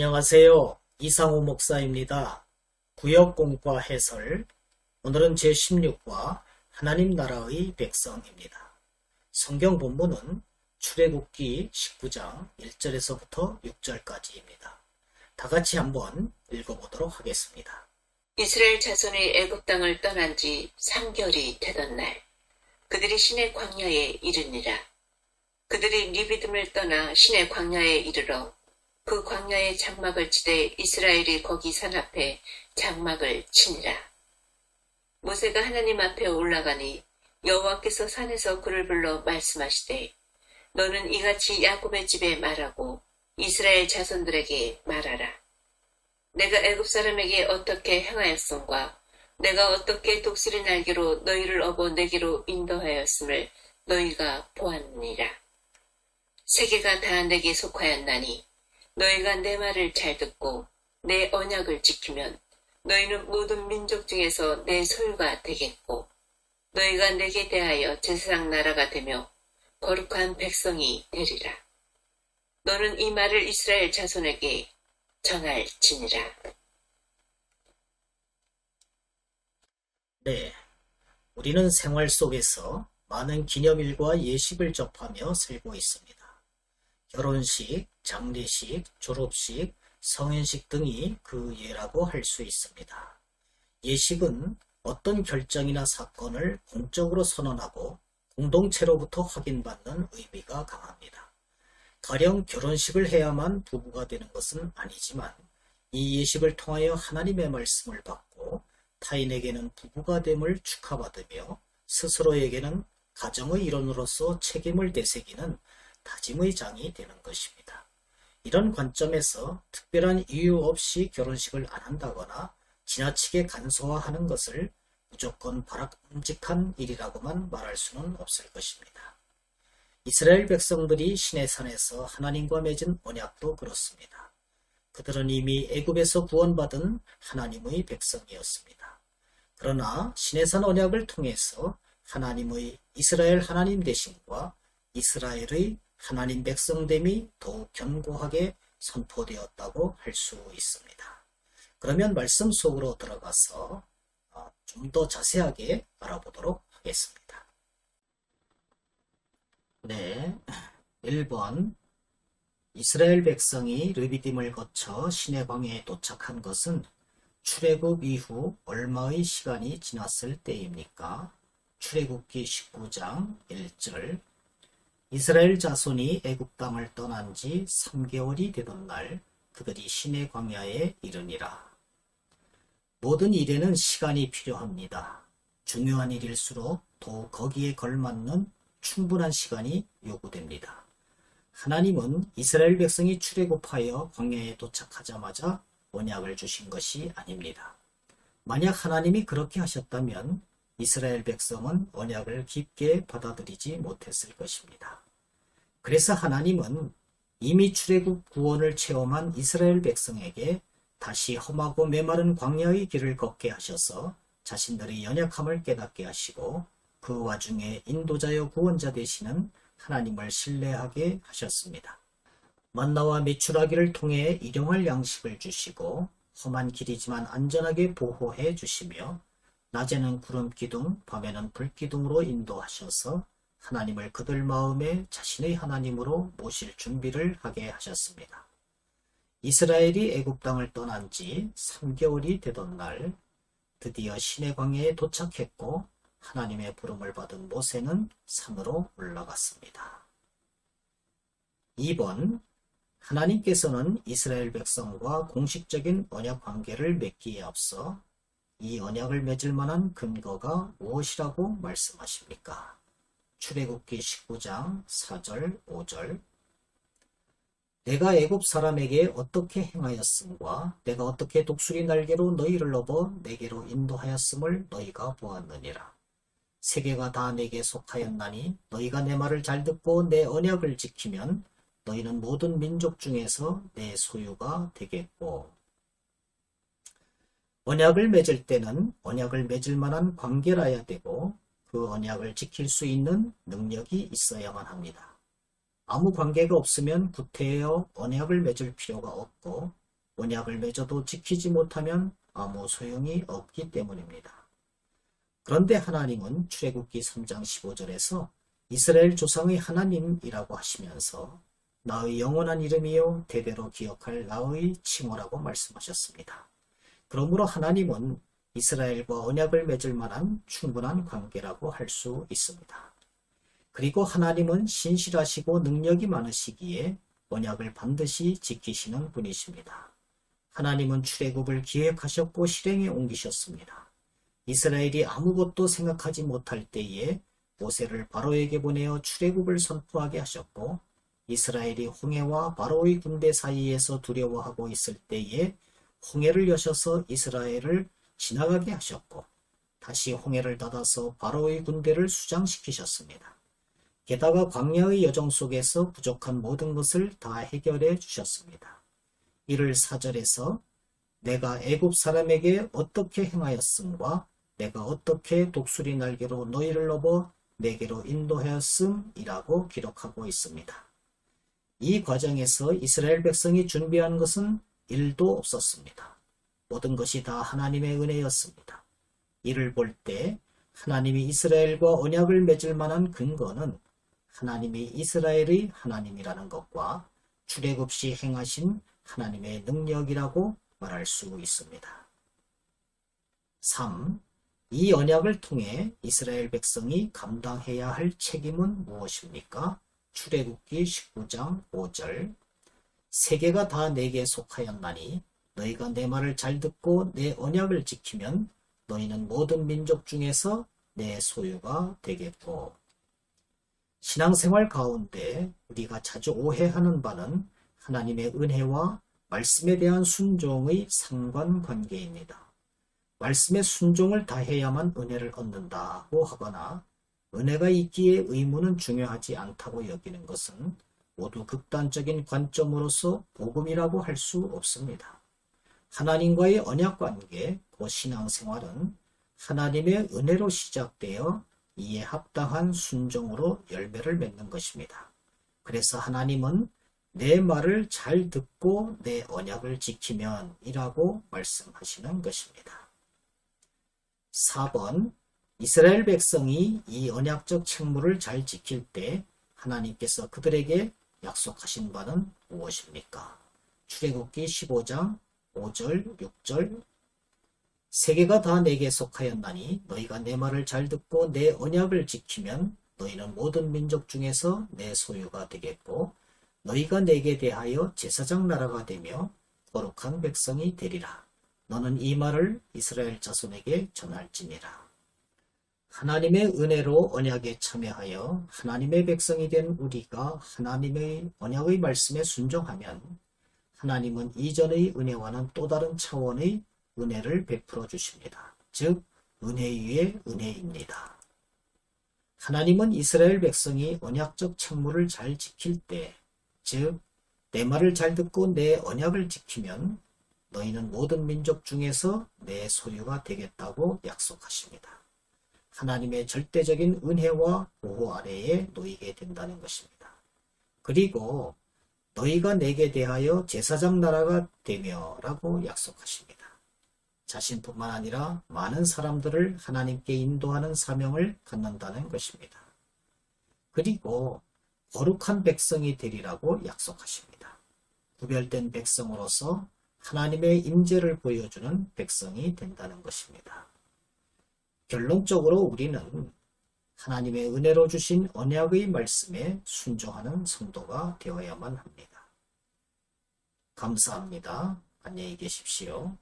안녕하세요. 이상호 목사입니다. 구역공과 해설. 오늘은 제16과 하나님 나라의 백성입니다. 성경 본문은 출애굽기 19장 1절에서부터 6절까지입니다. 다 같이 한번 읽어보도록 하겠습니다. 이스라엘 자손이 애굽 땅을 떠난 지 3개월이 되던 날, 그들이 시내 광야에 이르니라. 그들이 리비딤을 떠나 시내 광야에 이르러 그 광야에 장막을 치되 이스라엘이 거기 산 앞에 장막을 치니라. 모세가 하나님 앞에 올라가니 여호와께서 산에서 그를 불러 말씀하시되, 너는 이같이 야곱의 집에 말하고 이스라엘 자손들에게 말하라. 내가 애굽 사람에게 어떻게 행하였음과 내가 어떻게 독수리 날개로 너희를 업어 내게로 인도하였음을 너희가 보았느니라. 세계가 다 내게 속하였나니 너희가 내 말을 잘 듣고 내 언약을 지키면 너희는 모든 민족 중에서 내 소유가 되겠고, 너희가 내게 대하여 제사장 나라가 되며 거룩한 백성이 되리라. 너는 이 말을 이스라엘 자손에게 전할지니라. 네, 우리는 생활 속에서 많은 기념일과 예식을 접하며 살고 있습니다. 결혼식, 장례식, 졸업식, 성인식 등이 그 예라고 할 수 있습니다. 예식은 어떤 결정이나 사건을 공적으로 선언하고 공동체로부터 확인받는 의미가 강합니다. 가령 결혼식을 해야만 부부가 되는 것은 아니지만 이 예식을 통하여 하나님의 말씀을 받고 타인에게는 부부가 됨을 축하받으며 스스로에게는 가정의 일원으로서 책임을 되새기는 다짐의 장이 되는 것입니다. 이런 관점에서 특별한 이유 없이 결혼식을 안 한다거나 지나치게 간소화하는 것을 무조건 바람직한 일이라고만 말할 수는 없을 것입니다. 이스라엘 백성들이 시내산에서 하나님과 맺은 언약도 그렇습니다. 그들은 이미 애굽에서 구원받은 하나님의 백성이었습니다. 그러나 시내산 언약을 통해서 하나님의 이스라엘 하나님 되심과 이스라엘의 하나님 백성됨이 더욱 견고하게 선포되었다고 할 수 있습니다. 그러면 말씀 속으로 들어가서 좀 더 자세하게 알아보도록 하겠습니다. 네, 1번 이스라엘 백성이 르비딤을 거쳐 시내 광야에 도착한 것은 출애굽 이후 얼마의 시간이 지났을 때입니까? 출애굽기 19장 1절. 이스라엘 자손이 애굽 땅을 떠난 지 3개월이 되던 날 그들이 시내 광야에 이르니라. 모든 일에는 시간이 필요합니다. 중요한 일일수록 더욱 거기에 걸맞는 충분한 시간이 요구됩니다. 하나님은 이스라엘 백성이 출애굽하여 광야에 도착하자마자 언약을 주신 것이 아닙니다. 만약 하나님이 그렇게 하셨다면 이스라엘 백성은 언약을 깊게 받아들이지 못했을 것입니다. 그래서 하나님은 이미 출애굽 구원을 체험한 이스라엘 백성에게 다시 험하고 메마른 광야의 길을 걷게 하셔서 자신들의 연약함을 깨닫게 하시고 그 와중에 인도자여 구원자 되시는 하나님을 신뢰하게 하셨습니다. 만나와 메추라기를 통해 일용할 양식을 주시고 험한 길이지만 안전하게 보호해 주시며 낮에는 구름 기둥, 밤에는 불 기둥으로 인도하셔서 하나님을 그들 마음에 자신의 하나님으로 모실 준비를 하게 하셨습니다. 이스라엘이 애굽 땅을 떠난 지 3개월이 되던 날 드디어 시내 광야에 도착했고 하나님의 부름을 받은 모세는 산으로 올라갔습니다. 2번 하나님께서는 이스라엘 백성과 공식적인 언약 관계를 맺기에 앞서 이 언약을 맺을 만한 근거가 무엇이라고 말씀하십니까? 출애굽기 19장 4절 5절. 내가 애굽 사람에게 어떻게 행하였음과 내가 어떻게 독수리 날개로 너희를 업어 내게로 인도하였음을 너희가 보았느니라. 세계가 다 내게 속하였나니 너희가 내 말을 잘 듣고 내 언약을 지키면 너희는 모든 민족 중에서 내 소유가 되겠고. 언약을 맺을 때는 언약을 맺을 만한 관계라야 되고 그 언약을 지킬 수 있는 능력이 있어야만 합니다. 아무 관계가 없으면 구태여 언약을 맺을 필요가 없고 언약을 맺어도 지키지 못하면 아무 소용이 없기 때문입니다. 그런데 하나님은 출애굽기 3장 15절에서 이스라엘 조상의 하나님이라고 하시면서 나의 영원한 이름이요 대대로 기억할 나의 칭호라고 말씀하셨습니다. 그러므로 하나님은 이스라엘과 언약을 맺을 만한 충분한 관계라고 할 수 있습니다. 그리고 하나님은 신실하시고 능력이 많으시기에 언약을 반드시 지키시는 분이십니다. 하나님은 출애굽을 기획하셨고 실행에 옮기셨습니다. 이스라엘이 아무것도 생각하지 못할 때에 모세를 바로에게 보내어 출애굽을 선포하게 하셨고, 이스라엘이 홍해와 바로의 군대 사이에서 두려워하고 있을 때에 홍해를 여셔서 이스라엘을 지나가게 하셨고, 다시 홍해를 닫아서 바로의 군대를 수장시키셨습니다. 게다가 광야의 여정 속에서 부족한 모든 것을 다 해결해 주셨습니다. 이를 4절에서 내가 애굽 사람에게 어떻게 행하였음과 내가 어떻게 독수리 날개로 너희를 넘어 내게로 인도하였음이라고 기록하고 있습니다. 이 과정에서 이스라엘 백성이 준비한 것은 1도 없었습니다. 모든 것이 다 하나님의 은혜였습니다. 이를 볼 때 하나님이 이스라엘과 언약을 맺을 만한 근거는 하나님이 이스라엘의 하나님이라는 것과 출애굽 시 행하신 하나님의 능력이라고 말할 수 있습니다. 3. 이 언약을 통해 이스라엘 백성이 감당해야 할 책임은 무엇입니까? 출애굽기 19장 5절 세계가 다 내게 속하였나니 너희가 내 말을 잘 듣고 내 언약을 지키면 너희는 모든 민족 중에서 내 소유가 되겠고. 신앙생활 가운데 우리가 자주 오해하는 바는 하나님의 은혜와 말씀에 대한 순종의 상관관계입니다. 말씀의 순종을 다해야만 은혜를 얻는다고 하거나 은혜가 있기에 의무는 중요하지 않다고 여기는 것은 모두 극단적인 관점으로서 복음이라고 할 수 없습니다. 하나님과의 언약관계, 그 신앙생활은 하나님의 은혜로 시작되어 이에 합당한 순종으로 열매를 맺는 것입니다. 그래서 하나님은 내 말을 잘 듣고 내 언약을 지키면 이라고 말씀하시는 것입니다. 4번 이스라엘 백성이 이 언약적 책무를 잘 지킬 때 하나님께서 그들에게 약속하신 바는 무엇입니까? 출애굽기 15장 5절 6절 세계가 다 내게 속하였나니 너희가 내 말을 잘 듣고 내 언약을 지키면 너희는 모든 민족 중에서 내 소유가 되겠고 너희가 내게 대하여 제사장 나라가 되며 거룩한 백성이 되리라. 너는 이 말을 이스라엘 자손에게 전할지니라. 하나님의 은혜로 언약에 참여하여 하나님의 백성이 된 우리가 하나님의 언약의 말씀에 순종하면 하나님은 이전의 은혜와는 또 다른 차원의 은혜를 베풀어 주십니다. 즉 은혜 위에 은혜입니다. 하나님은 이스라엘 백성이 언약적 책무를 잘 지킬 때, 즉 내 말을 잘 듣고 내 언약을 지키면 너희는 모든 민족 중에서 내 소유가 되겠다고 약속하십니다. 하나님의 절대적인 은혜와 보호 아래에 놓이게 된다는 것입니다. 그리고 너희가 내게 대하여 제사장 나라가 되며 라고 약속하십니다. 자신뿐만 아니라 많은 사람들을 하나님께 인도하는 사명을 갖는다는 것입니다. 그리고 거룩한 백성이 되리라고 약속하십니다. 구별된 백성으로서 하나님의 임재를 보여주는 백성이 된다는 것입니다. 결론적으로 우리는 하나님의 은혜로 주신 언약의 말씀에 순종하는 성도가 되어야만 합니다. 감사합니다. 안녕히 계십시오.